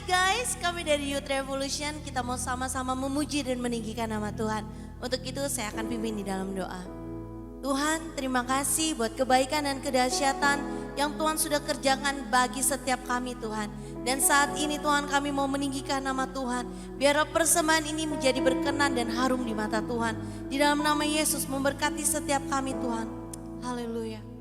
guys, kami dari Youth Revolution, kita mau sama-sama memuji dan meninggikan nama Tuhan. Untuk itu saya akan pimpin di dalam doa. Tuhan, terima kasih buat kebaikan dan kedahsyatan yang Tuhan sudah kerjakan bagi setiap kami Tuhan. Dan saat ini Tuhan kami mau meninggikan nama Tuhan. Biar persembahan ini menjadi berkenan dan harum di mata Tuhan. Di dalam nama Yesus memberkati setiap kami Tuhan. Haleluya.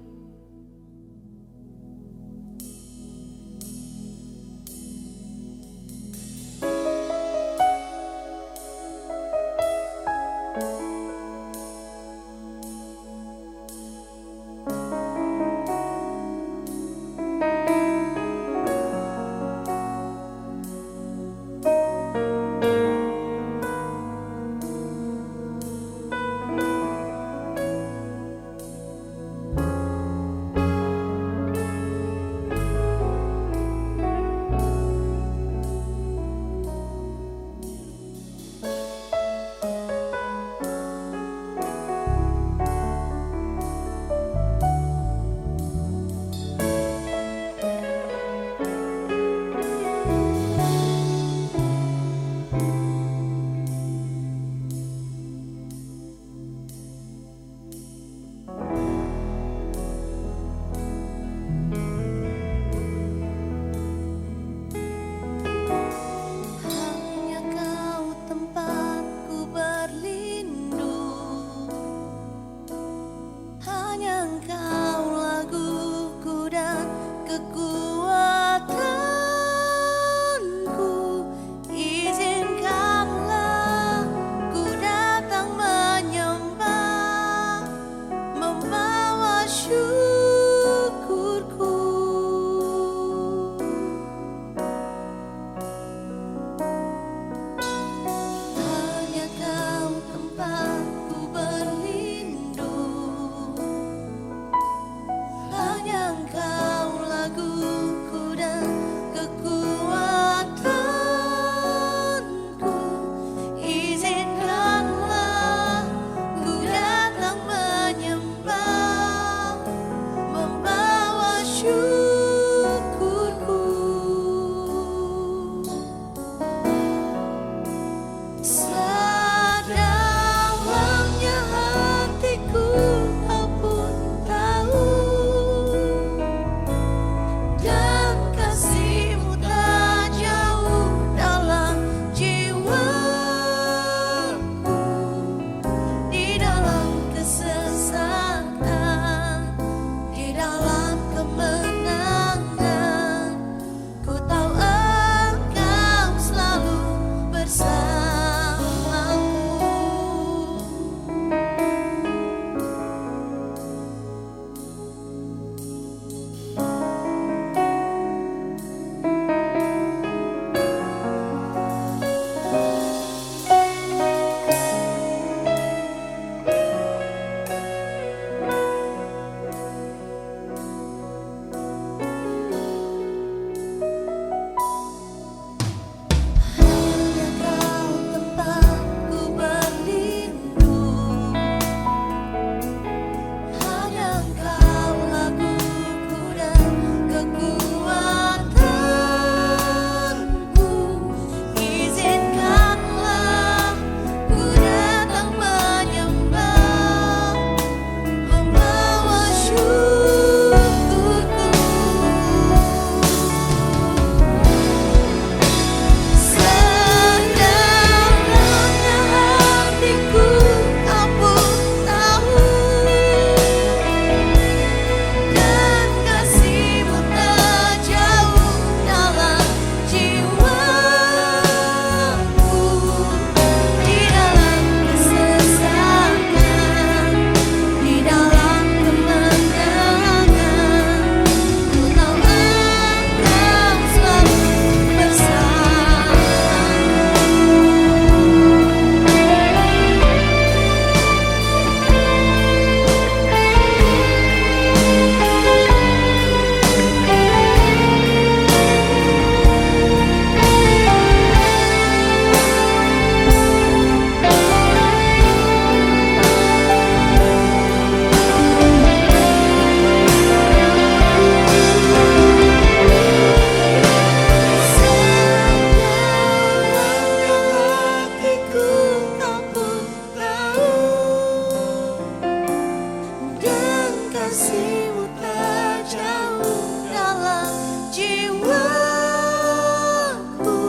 aku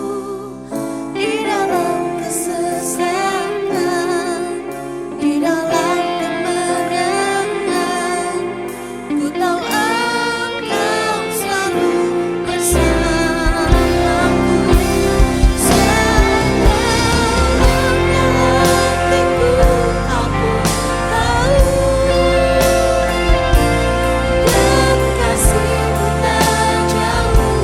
di dalam kesesakan, di dalam kemenangan. Ku tahu Engkau selalu bersamaku. Sedalamnya hatiku aku tahu, dan kasih-Mu tak jauh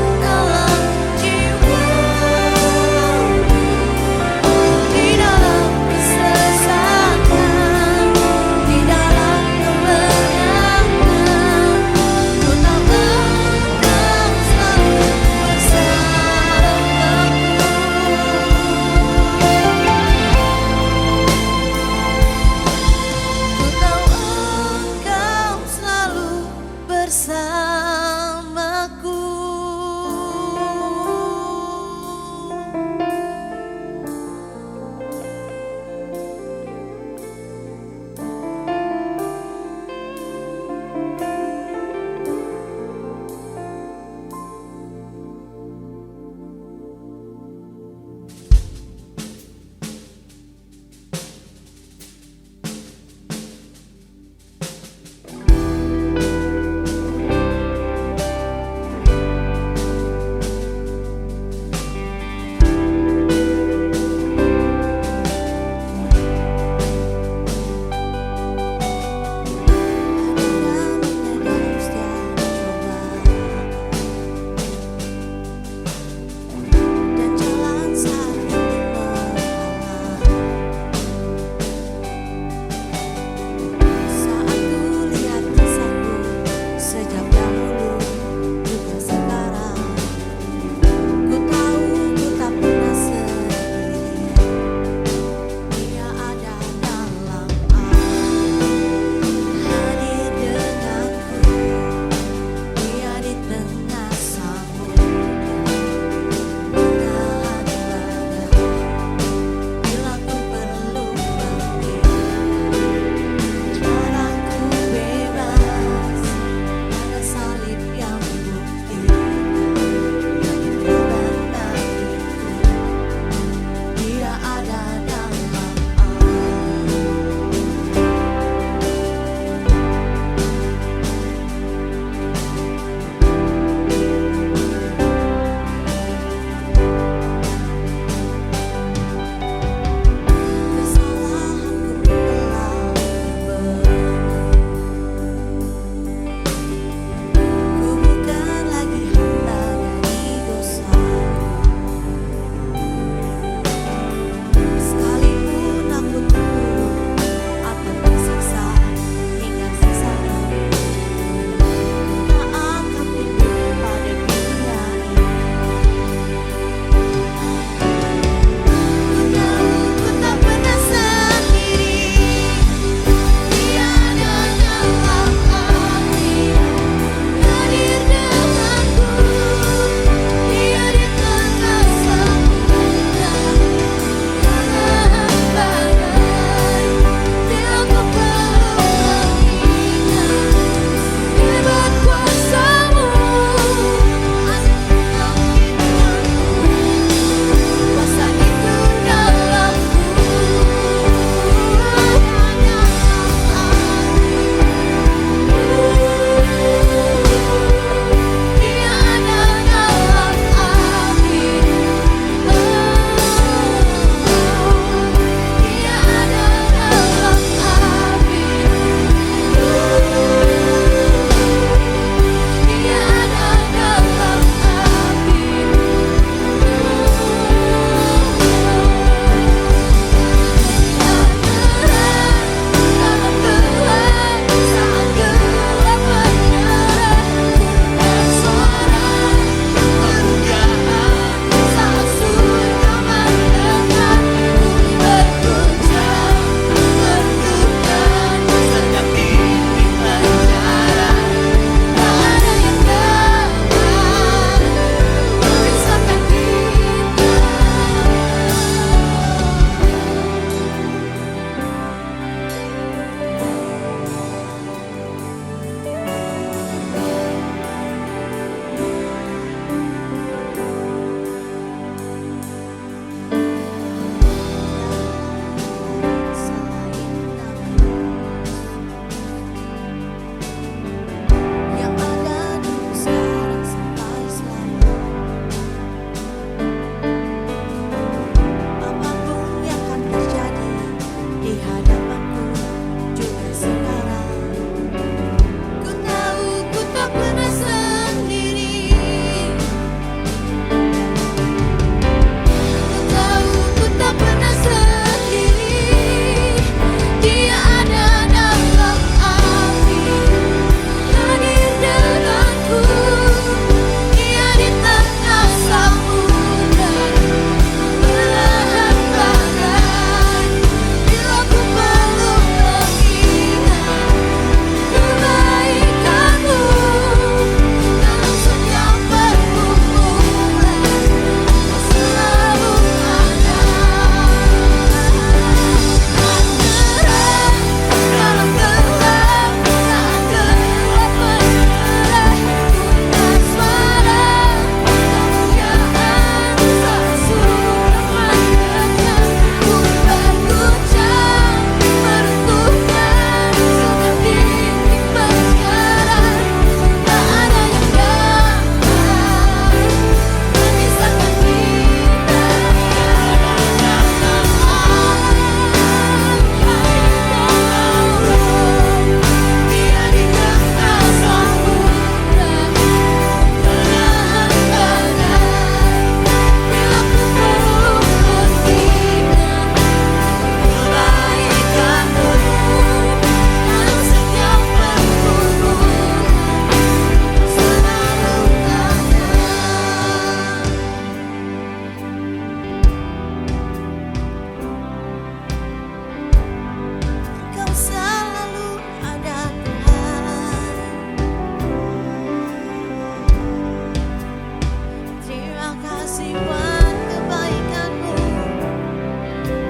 kasih buat kebaikan-Mu.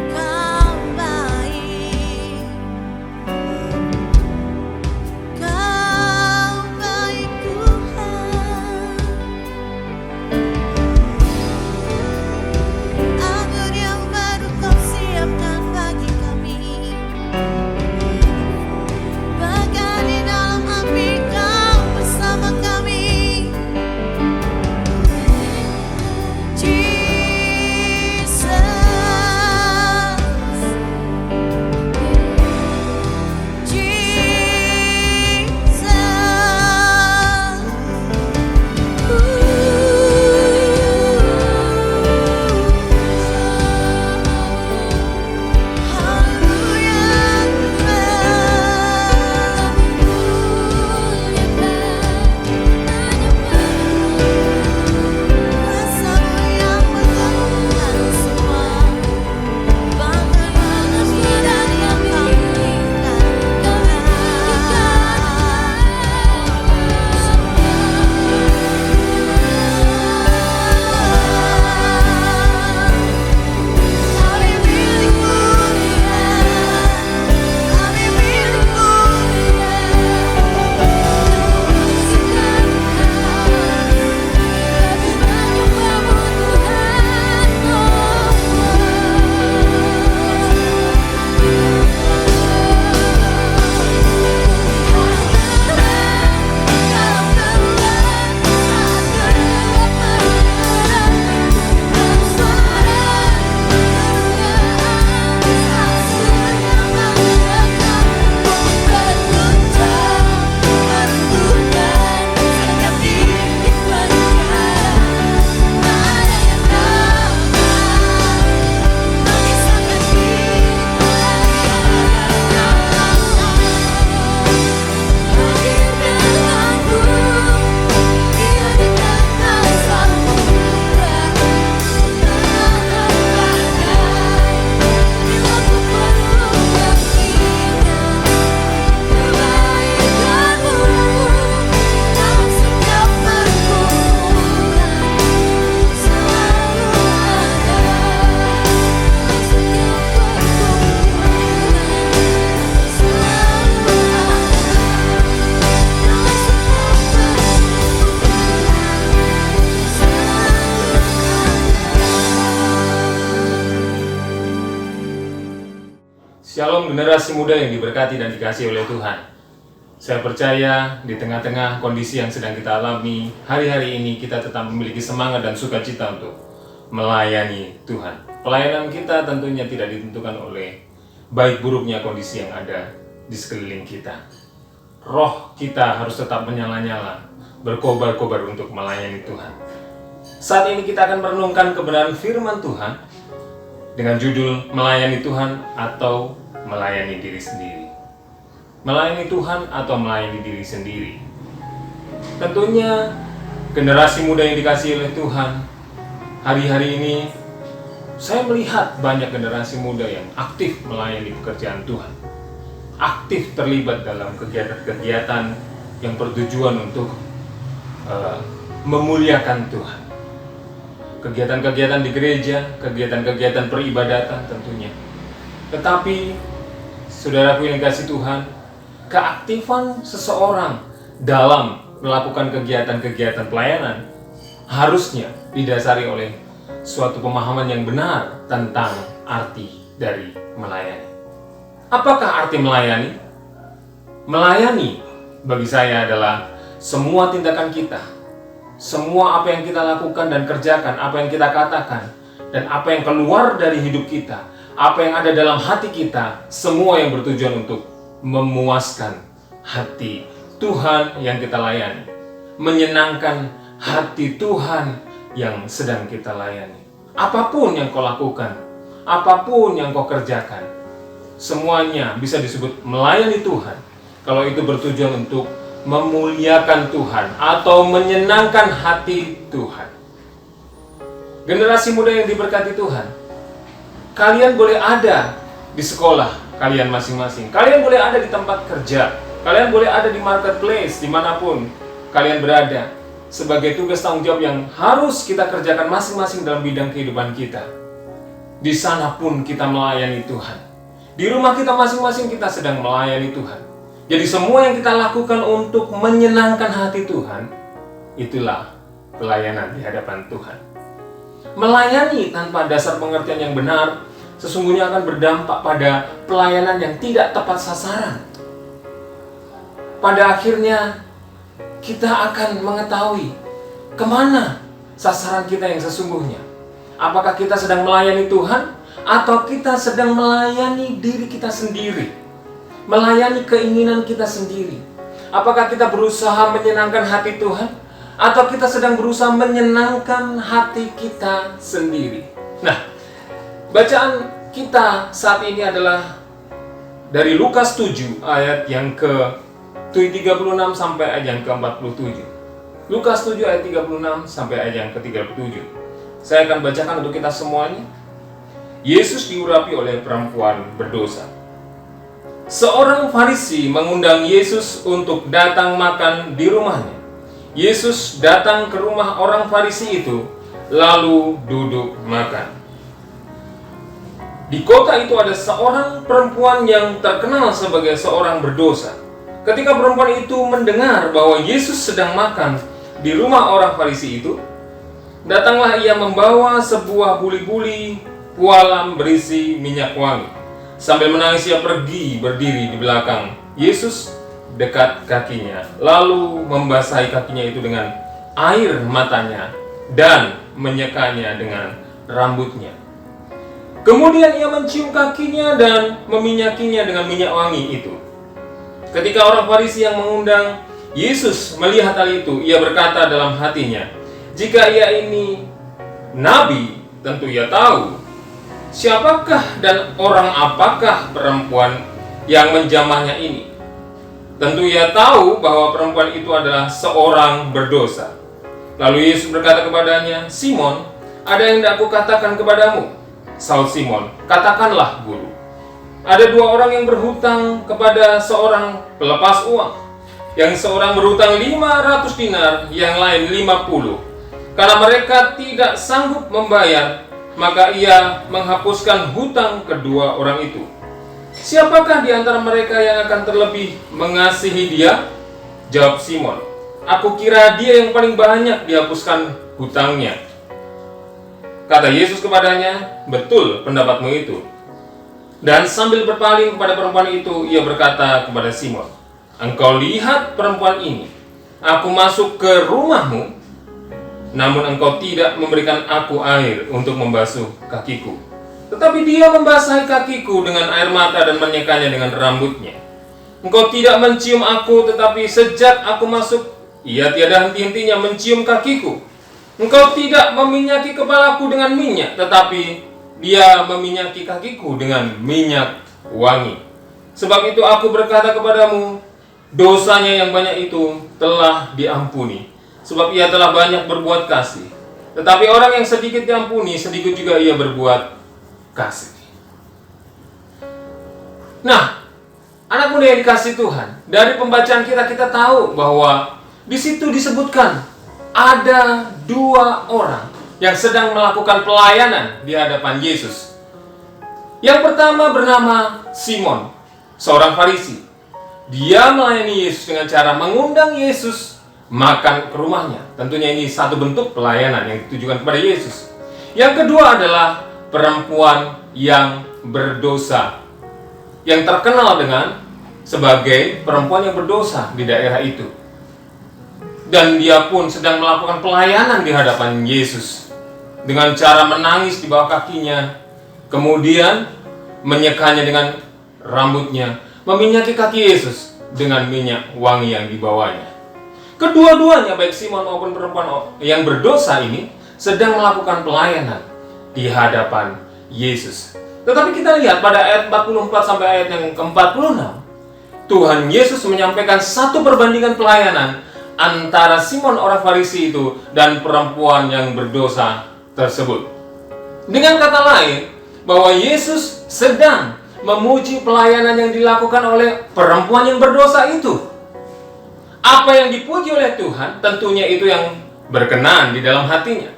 Kau baik, Kau baik Tuhan. Anggur yang baru Kau siapkan bagi kami, bahkan di dalam api Kau bersama kami. Shalom generasi muda yang diberkati dan dikasihi oleh Tuhan. Saya percaya di tengah-tengah kondisi yang sedang kita alami, hari-hari ini kita tetap memiliki semangat dan sukacita untuk melayani Tuhan. Pelayanan kita tentunya tidak ditentukan oleh baik buruknya kondisi yang ada di sekeliling kita. Roh kita harus tetap menyala-nyala, berkobar-kobar untuk melayani Tuhan. Saat ini kita akan merenungkan kebenaran firman Tuhan dengan judul Melayani Tuhan atau Melayani Diri Sendiri. Melayani Tuhan atau melayani diri sendiri. Tentunya generasi muda yang dikasihi oleh Tuhan, hari-hari ini saya melihat banyak generasi muda yang aktif melayani pekerjaan Tuhan, aktif terlibat dalam kegiatan-kegiatan yang bertujuan untuk memuliakan Tuhan. Kegiatan-kegiatan di gereja, kegiatan-kegiatan peribadatan tentunya. Tetapi, saudaraku yang dikasihi Tuhan, keaktifan seseorang dalam melakukan kegiatan-kegiatan pelayanan harusnya didasari oleh suatu pemahaman yang benar tentang arti dari melayani. Apakah arti melayani? Melayani bagi saya adalah semua tindakan kita, semua apa yang kita lakukan dan kerjakan, apa yang kita katakan, dan apa yang keluar dari hidup kita, apa yang ada dalam hati kita, semua yang bertujuan untuk memuaskan hati Tuhan yang kita layani, menyenangkan hati Tuhan yang sedang kita layani. Apapun yang kau lakukan, apapun yang kau kerjakan, semuanya bisa disebut melayani Tuhan kalau itu bertujuan untuk memuliakan Tuhan atau menyenangkan hati Tuhan. Generasi muda yang diberkati Tuhan, kalian boleh ada di sekolah kalian masing-masing, kalian boleh ada di tempat kerja, kalian boleh ada di marketplace, dimanapun kalian berada. sebagai tugas tanggung jawab yang harus kita kerjakan masing-masing dalam bidang kehidupan kita. Di sana pun kita melayani Tuhan. Di rumah kita masing-masing kita sedang melayani Tuhan. Jadi semua yang kita lakukan untuk menyenangkan hati Tuhan, itulah pelayanan di hadapan Tuhan. Melayani tanpa dasar pengertian yang benar sesungguhnya akan berdampak pada pelayanan yang tidak tepat sasaran. Pada akhirnya kita akan mengetahui kemana sasaran kita yang sesungguhnya. Apakah kita sedang melayani Tuhan atau kita sedang melayani diri kita sendiri, melayani keinginan kita sendiri? Apakah kita berusaha menyenangkan hati Tuhan atau kita sedang berusaha menyenangkan hati kita sendiri? Nah, bacaan kita saat ini adalah dari Lukas 7 ayat yang ke-36 sampai ayat yang ke-47. Lukas 7 ayat 36 sampai ayat yang ke-37. Saya akan bacakan untuk kita semuanya. Yesus diurapi oleh perempuan berdosa. Seorang Farisi mengundang Yesus untuk datang makan di rumahnya. Yesus datang ke rumah orang Farisi itu, lalu duduk makan. Di kota itu ada seorang perempuan yang terkenal sebagai seorang berdosa. Ketika perempuan itu mendengar bahwa Yesus sedang makan di rumah orang Farisi itu, datanglah ia membawa sebuah buli-buli pualam berisi minyak wangi. Sambil menangis ia pergi berdiri di belakang Yesus dekat kakinya, lalu membasahi kakinya itu dengan air matanya dan menyekanya dengan rambutnya. Kemudian ia mencium kakinya dan meminyakinya dengan minyak wangi itu. Ketika orang Farisi yang mengundang Yesus melihat hal itu, ia berkata dalam hatinya, "Jika ia ini nabi, tentu ia tahu siapakah dan orang apakah perempuan yang menjamahnya ini. Tentu ia tahu bahwa perempuan itu adalah seorang berdosa." Lalu Yesus berkata kepadanya, "Simon, ada yang hendak aku katakan kepadamu?" Saud Simon, "Katakanlah, Guru." Ada dua orang yang berhutang kepada seorang pelepas uang. Yang seorang berhutang 500 dinar, yang lain 50. Karena mereka tidak sanggup membayar, maka ia menghapuskan hutang kedua orang itu. "Siapakah di antara mereka yang akan terlebih mengasihi dia?" Jawab Simon, "Aku kira dia yang paling banyak dihapuskan hutangnya." Kata Yesus kepadanya, "Betul pendapatmu itu." Dan sambil berpaling kepada perempuan itu, ia berkata kepada Simon, "Engkau lihat perempuan ini. Aku masuk ke rumahmu, namun engkau tidak memberikan aku air untuk membasuh kakiku. Tetapi dia membasahi kakiku dengan air mata dan menyekanya dengan rambutnya. Engkau tidak mencium aku, tetapi sejak aku masuk, ia tiada henti-hentinya mencium kakiku. Engkau tidak meminyaki kepalaku dengan minyak, tetapi dia meminyaki kakiku dengan minyak wangi. Sebab itu aku berkata kepadamu, dosanya yang banyak itu telah diampuni, sebab ia telah banyak berbuat kasih. Tetapi orang yang sedikit diampuni, sedikit juga ia berbuat kasih." Nah, anak muda yang dikasihi Tuhan, dari pembacaan kita tahu bahwa di situ disebutkan ada dua orang yang sedang melakukan pelayanan di hadapan Yesus. Yang pertama bernama Simon, seorang Farisi. Dia melayani Yesus dengan cara mengundang Yesus makan ke rumahnya. Tentunya ini satu bentuk pelayanan yang ditujukan kepada Yesus. Yang kedua adalah perempuan yang berdosa, yang terkenal dengan sebagai perempuan yang berdosa di daerah itu. Dan dia pun sedang melakukan pelayanan di hadapan Yesus dengan cara menangis di bawah kakinya, kemudian menyekanya dengan rambutnya, meminyaki kaki Yesus dengan minyak wangi yang dibawanya. Kedua-duanya, baik Simon maupun perempuan yang berdosa ini, sedang melakukan pelayanan di hadapan Yesus. Tetapi kita lihat pada ayat 44 sampai ayat yang ke-46, Tuhan Yesus menyampaikan satu perbandingan pelayanan antara Simon orang Farisi itu dan perempuan yang berdosa tersebut. Dengan kata lain, bahwa Yesus sedang memuji pelayanan yang dilakukan oleh perempuan yang berdosa itu. Apa yang dipuji oleh Tuhan, tentunya itu yang berkenan di dalam hatinya.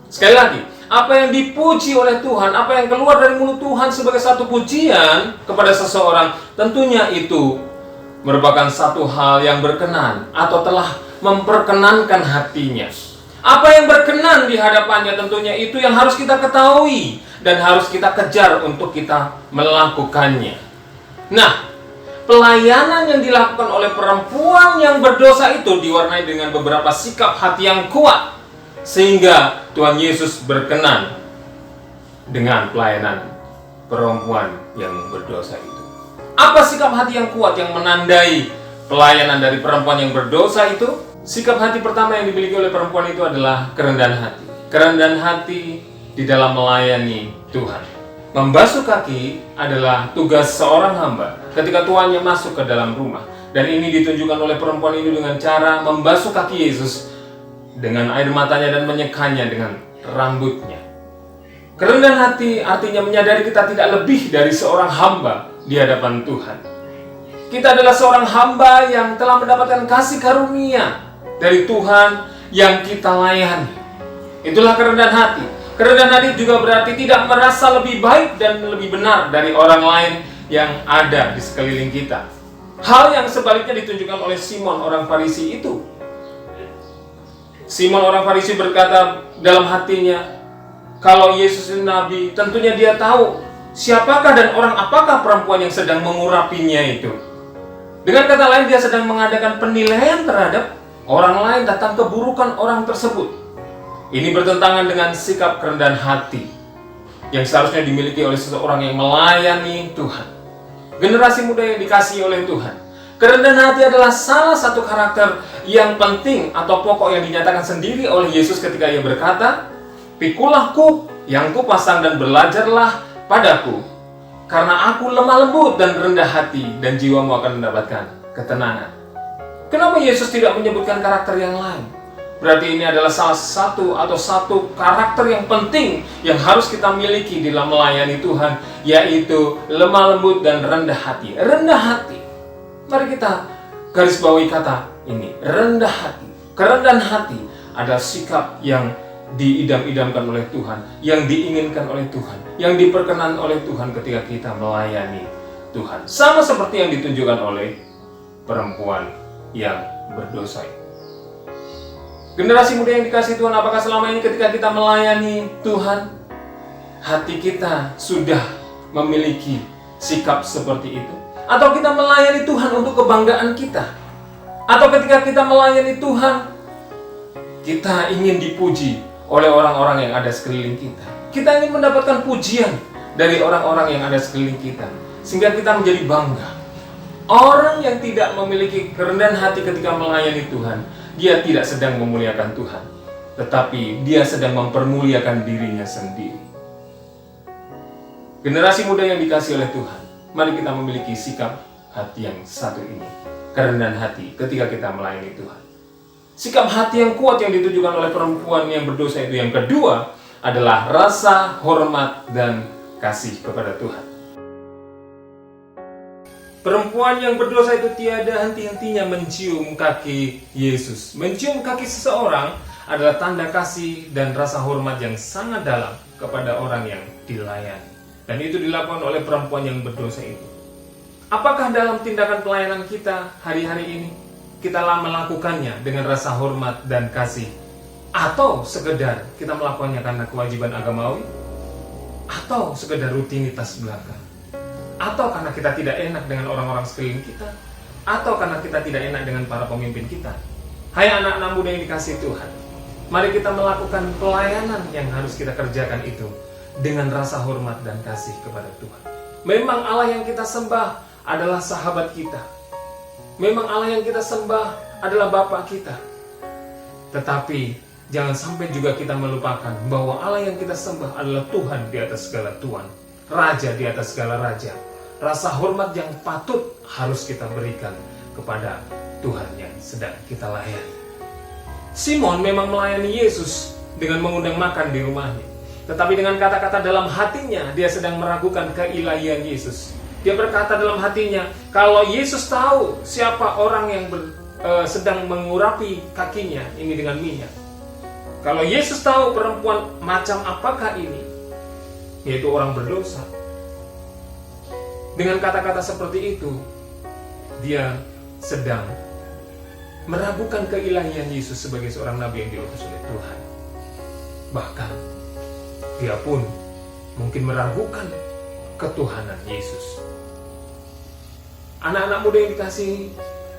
Sekali lagi, apa yang dipuji oleh Tuhan, apa yang keluar dari mulut Tuhan sebagai satu pujian kepada seseorang, tentunya itu merupakan satu hal yang berkenan atau telah memperkenankan hatinya. Apa yang berkenan di hadapannya, tentunya itu yang harus kita ketahui dan harus kita kejar untuk kita melakukannya. Nah, pelayanan yang dilakukan oleh perempuan yang berdosa itu diwarnai dengan beberapa sikap hati yang kuat, sehingga Tuhan Yesus berkenan dengan pelayanan perempuan yang berdosa itu. Apa sikap hati yang kuat yang menandai pelayanan dari perempuan yang berdosa itu? Sikap hati pertama yang dimiliki oleh perempuan itu adalah kerendahan hati. Kerendahan hati di dalam melayani Tuhan. Membasuh kaki adalah tugas seorang hamba ketika tuannya masuk ke dalam rumah. Dan ini ditunjukkan oleh perempuan ini dengan cara membasuh kaki Yesus dengan air matanya dan menyekanya dengan rambutnya. Kerendahan hati artinya menyadari kita tidak lebih dari seorang hamba di hadapan Tuhan. Kita adalah seorang hamba yang telah mendapatkan kasih karunia dari Tuhan yang kita layani. Itulah kerendahan hati. Kerendahan hati juga berarti tidak merasa lebih baik dan lebih benar dari orang lain yang ada di sekeliling kita. Hal yang sebaliknya ditunjukkan oleh Simon orang Farisi itu. Simon orang Farisi berkata dalam hatinya, kalau Yesus itu nabi, tentunya dia tahu siapakah dan orang apakah perempuan yang sedang mengurapinya itu. Dengan kata lain, dia sedang mengadakan penilaian terhadap orang lain tentang keburukan orang tersebut. Ini bertentangan dengan sikap kerendahan hati yang seharusnya dimiliki oleh seseorang yang melayani Tuhan. Generasi muda yang dikasihi oleh Tuhan, kerendahan hati adalah salah satu karakter yang penting atau pokok yang dinyatakan sendiri oleh Yesus ketika ia berkata, "Pikulah kuk yang kupasang dan belajarlah padaku, karena aku lemah lembut dan rendah hati, dan jiwamu akan mendapatkan ketenangan." Kenapa Yesus tidak menyebutkan karakter yang lain? Berarti ini adalah salah satu atau satu karakter yang penting yang harus kita miliki dalam melayani Tuhan, yaitu lemah lembut dan rendah hati. Rendah hati. Mari kita garis bawahi kata ini, rendah hati. Kerendahan hati adalah sikap yang diidam-idamkan oleh Tuhan, yang diinginkan oleh Tuhan, yang diperkenan oleh Tuhan ketika kita melayani Tuhan. Sama seperti yang ditunjukkan oleh perempuan yang berdosa. Generasi muda yang dikasihi Tuhan, apakah selama ini ketika kita melayani Tuhan, hati kita sudah memiliki sikap seperti itu? Atau kita melayani Tuhan untuk kebanggaan kita? Atau ketika kita melayani Tuhan, kita ingin dipuji oleh orang-orang yang ada sekeliling kita? Kita ingin mendapatkan pujian dari orang-orang yang ada sekeliling kita, sehingga kita menjadi bangga. Orang yang tidak memiliki kerendahan hati ketika melayani Tuhan, dia tidak sedang memuliakan Tuhan, tetapi dia sedang mempermuliakan dirinya sendiri. Generasi muda yang dikasihi oleh Tuhan, mari kita memiliki sikap hati yang satu ini, kerendahan hati ketika kita melayani Tuhan. Sikap hati yang kuat yang ditunjukkan oleh perempuan yang berdosa itu yang kedua adalah rasa hormat dan kasih kepada Tuhan. Perempuan yang berdosa itu tiada henti-hentinya mencium kaki Yesus. Mencium kaki seseorang adalah tanda kasih dan rasa hormat yang sangat dalam kepada orang yang dilayani. Dan itu dilakukan oleh perempuan yang berdosa itu. Apakah dalam tindakan pelayanan kita hari-hari ini kita melakukannya dengan rasa hormat dan kasih? Atau sekedar kita melakukannya karena kewajiban agamawi? Atau sekedar rutinitas belaka? Atau karena kita tidak enak dengan orang-orang sekeliling kita? Atau karena kita tidak enak dengan para pemimpin kita? Hai anak-anak muda yang dikasihi Tuhan, mari kita melakukan pelayanan yang harus kita kerjakan itu dengan rasa hormat dan kasih kepada Tuhan. Memang Allah yang kita sembah adalah sahabat kita. Memang Allah yang kita sembah adalah Bapa kita. Tetapi jangan sampai juga kita melupakan bahwa Allah yang kita sembah adalah Tuhan di atas segala Tuhan, Raja di atas segala Raja. Rasa hormat yang patut harus kita berikan kepada Tuhan yang sedang kita layani. Simon memang melayani Yesus dengan mengundang makan di rumahnya. Tetapi dengan kata-kata dalam hatinya, dia sedang meragukan keilahian Yesus. Dia berkata dalam hatinya, kalau Yesus tahu siapa orang yang sedang mengurapi kakinya ini dengan minyak. Kalau Yesus tahu perempuan macam apakah ini, yaitu orang berdosa, dengan kata-kata seperti itu, dia sedang meragukan keilahian Yesus sebagai seorang nabi yang diutus oleh Tuhan. Bahkan dia pun mungkin meragukan ketuhanan Yesus. Anak-anak muda yang dikasihi,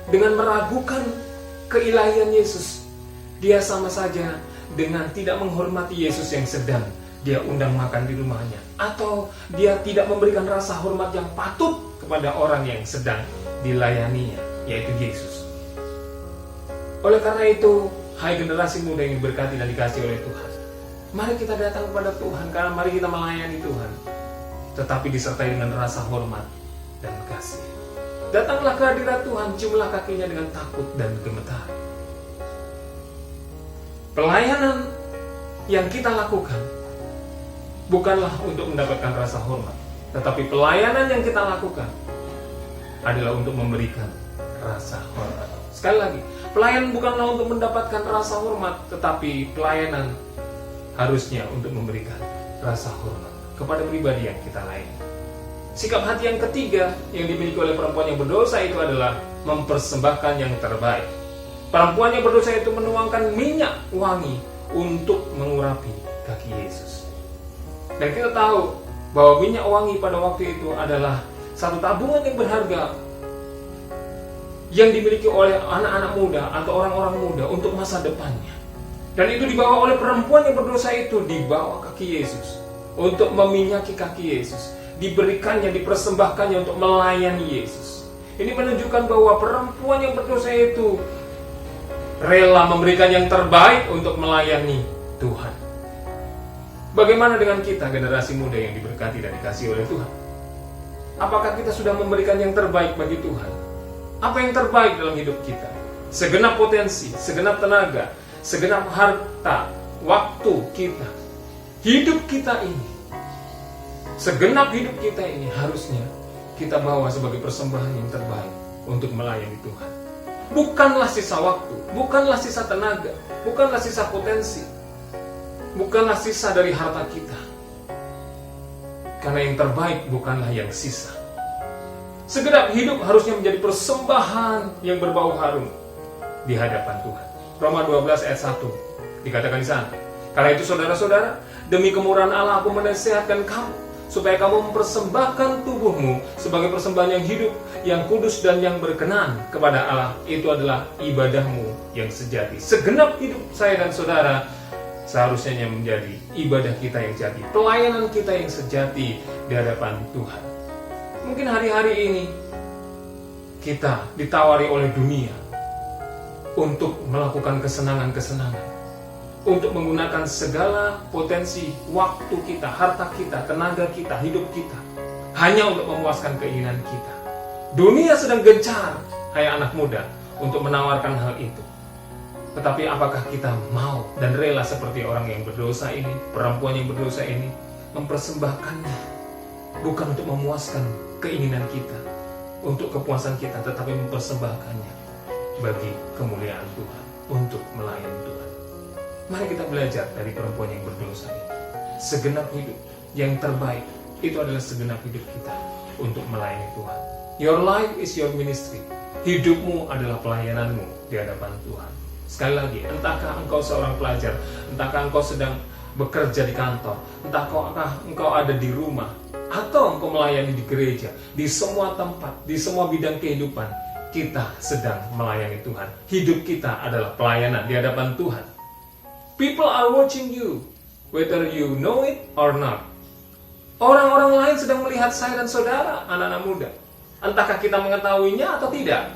dengan meragukan keilahian Yesus, dia sama saja dengan tidak menghormati Yesus yang sedang dia undang makan di rumahnya, atau dia tidak memberikan rasa hormat yang patut kepada orang yang sedang dilayaninya, yaitu Yesus. Oleh karena itu, hai generasi muda yang diberkati dan dikasihi oleh Tuhan, mari kita datang kepada Tuhan, karena mari kita melayani Tuhan, tetapi disertai dengan rasa hormat dan kasih. Datanglah ke hadirat Tuhan, ciumlah kakinya dengan takut dan gemetar. Pelayanan yang kita lakukan bukanlah untuk mendapatkan rasa hormat, tetapi pelayanan yang kita lakukan adalah untuk memberikan rasa hormat. Sekali lagi, pelayanan bukanlah untuk mendapatkan rasa hormat, tetapi pelayanan harusnya untuk memberikan rasa hormat kepada pribadi yang kita layani. Sikap hati yang ketiga yang dimiliki oleh perempuan yang berdosa itu adalah mempersembahkan yang terbaik. Perempuan yang berdosa itu menuangkan minyak wangi untuk mengurapi kaki Yesus. Dan kita tahu bahwa minyak wangi pada waktu itu adalah satu tabungan yang berharga yang dimiliki oleh anak-anak muda atau orang-orang muda untuk masa depannya. Dan itu dibawa oleh perempuan yang berdosa itu, dibawa kaki Yesus untuk meminyaki kaki Yesus. Diberikannya, dipersembahkannya untuk melayani Yesus. Ini menunjukkan bahwa perempuan yang berdosa itu rela memberikan yang terbaik untuk melayani Tuhan. Bagaimana dengan kita, generasi muda yang diberkati dan dikasihi oleh Tuhan? Apakah kita sudah memberikan yang terbaik bagi Tuhan? Apa yang terbaik dalam hidup kita? Segenap potensi, segenap tenaga, segenap harta, waktu kita, hidup kita ini, segenap hidup kita ini harusnya kita bawa sebagai persembahan yang terbaik untuk melayani Tuhan. Bukanlah sisa waktu, bukanlah sisa tenaga, bukanlah sisa potensi, bukanlah sisa dari harta kita. Karena yang terbaik bukanlah yang sisa. Segenap hidup harusnya menjadi persembahan yang berbau harum di hadapan Tuhan. Roma 12 ayat 1 dikatakan di sana, karena itu saudara-saudara, demi kemurahan Allah aku menasihatkan kamu supaya kamu mempersembahkan tubuhmu sebagai persembahan yang hidup, yang kudus dan yang berkenan kepada Allah. Itu adalah ibadahmu yang sejati. Segenap hidup saya dan saudara seharusnya menjadi ibadah kita yang sejati, pelayanan kita yang sejati di hadapan Tuhan. Mungkin hari-hari ini kita ditawari oleh dunia untuk melakukan kesenangan-kesenangan, untuk menggunakan segala potensi waktu kita, harta kita, tenaga kita, hidup kita, hanya untuk memuaskan keinginan kita. Dunia sedang gencar, hai anak muda, untuk menawarkan hal itu. Tetapi apakah kita mau dan rela seperti orang yang berdosa ini, perempuan yang berdosa ini, mempersembahkannya, bukan untuk memuaskan keinginan kita, untuk kepuasan kita, tetapi mempersembahkannya bagi kemuliaan Tuhan, untuk melayani Tuhan. Mari kita belajar dari perempuan yang berdosa ini. Segenap hidup yang terbaik itu adalah segenap hidup kita untuk melayani Tuhan. Your life is your ministry. Hidupmu adalah pelayananmu di hadapan Tuhan. Sekali lagi, entahkah engkau seorang pelajar, entahkah engkau sedang bekerja di kantor, entahkah engkau ada di rumah, atau engkau melayani di gereja, di semua tempat, di semua bidang kehidupan, kita sedang melayani Tuhan. Hidup kita adalah pelayanan di hadapan Tuhan. People are watching you, whether you know it or not. Orang-orang lain sedang melihat saya dan saudara, anak-anak muda. Entahkah kita mengetahuinya atau tidak.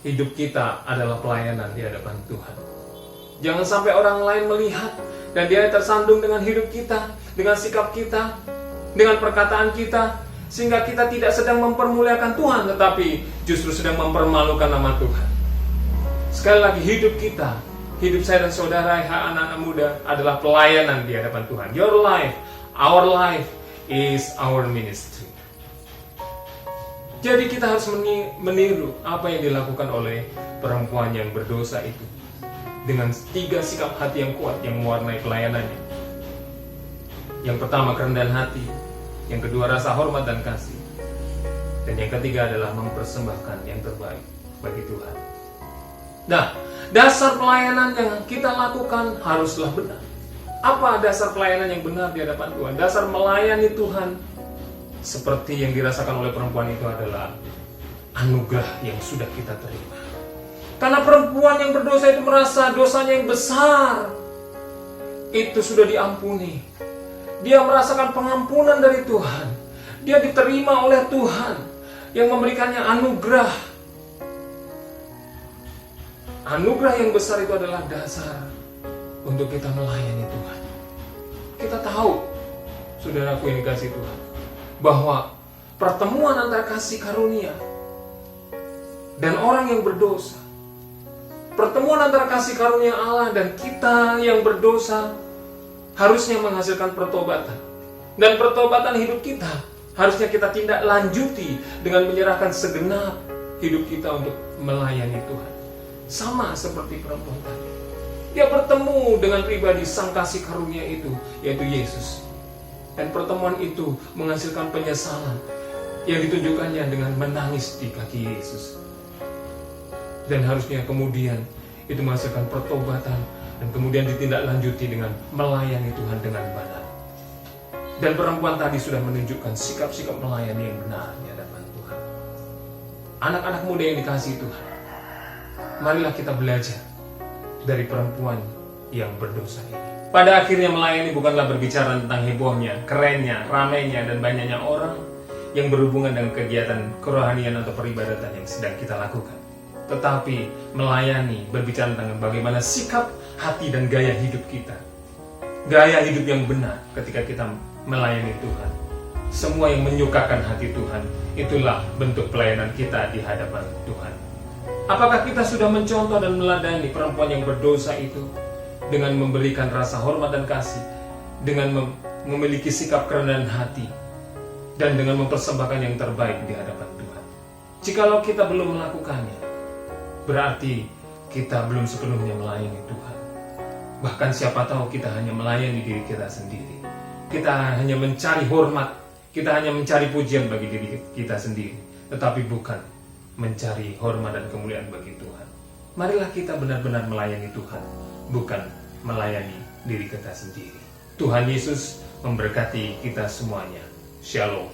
Hidup kita adalah pelayanan di hadapan Tuhan. Jangan sampai orang lain melihat dan dia tersandung dengan hidup kita, dengan sikap kita, dengan perkataan kita, sehingga kita tidak sedang mempermuliakan Tuhan, tetapi justru sedang mempermalukan nama Tuhan. Sekali lagi, hidup kita, hidup saya dan saudara, anak-anak muda, adalah pelayanan di hadapan Tuhan. Your life, our life is our ministry. Jadi kita harus meniru apa yang dilakukan oleh perempuan yang berdosa itu, dengan 3 sikap hati yang kuat yang mewarnai pelayanannya. Yang pertama, kerendahan hati. Yang kedua, rasa hormat dan kasih. Dan yang ketiga adalah mempersembahkan yang terbaik bagi Tuhan. Nah, dasar pelayanan yang kita lakukan haruslah benar. Apa dasar pelayanan yang benar di hadapan Tuhan? Dasar melayani Tuhan seperti yang dirasakan oleh perempuan itu adalah anugerah yang sudah kita terima. Karena perempuan yang berdosa itu merasa dosanya yang besar itu sudah diampuni. Dia merasakan pengampunan dari Tuhan. Dia diterima oleh Tuhan yang memberikannya anugerah. Anugerah yang besar itu adalah dasar untuk kita melayani Tuhan. Kita tahu, saudaraku yang dikasihi Tuhan, bahwa pertemuan antara kasih karunia dan orang yang berdosa, pertemuan antara kasih karunia Allah dan kita yang berdosa harusnya menghasilkan pertobatan. Dan pertobatan hidup kita harusnya kita tindak lanjuti dengan menyerahkan segenap hidup kita untuk melayani Tuhan. Sama seperti perempuan tadi. Dia bertemu dengan pribadi sang kasih karunia itu, yaitu Yesus. Dan pertemuan itu menghasilkan penyesalan yang ditunjukkannya dengan menangis di kaki Yesus. Dan harusnya kemudian itu menghasilkan pertobatan dan kemudian ditindaklanjuti dengan melayani Tuhan dengan benar. Dan perempuan tadi sudah menunjukkan sikap-sikap melayani yang benar di hadapan Tuhan. Anak-anak muda yang dikasihi Tuhan, marilah kita belajar dari perempuan yang berdosa ini. Pada akhirnya melayani bukanlah berbicara tentang hebohnya, kerennya, ramainya, dan banyaknya orang yang berhubungan dengan kegiatan kerohanian atau peribadatan yang sedang kita lakukan. Tetapi melayani berbicara tentang bagaimana sikap, hati, dan gaya hidup kita. Gaya hidup yang benar ketika kita melayani Tuhan. Semua yang menyukakan hati Tuhan, itulah bentuk pelayanan kita di hadapan Tuhan. Apakah kita sudah mencontoh dan meladani perempuan yang berdosa itu dengan memberikan rasa hormat dan kasih, dengan memiliki sikap kerendahan hati, dan dengan mempersembahkan yang terbaik di hadapan Tuhan? Jikalau kita belum melakukannya, berarti kita belum sepenuhnya melayani Tuhan. Bahkan siapa tahu kita hanya melayani diri kita sendiri. Kita hanya mencari hormat, kita hanya mencari pujian bagi diri kita sendiri, tetapi bukan mencari hormat dan kemuliaan bagi Tuhan. Marilah kita benar-benar melayani Tuhan, bukan melayani diri kita sendiri. Tuhan Yesus memberkati kita semuanya. Shalom.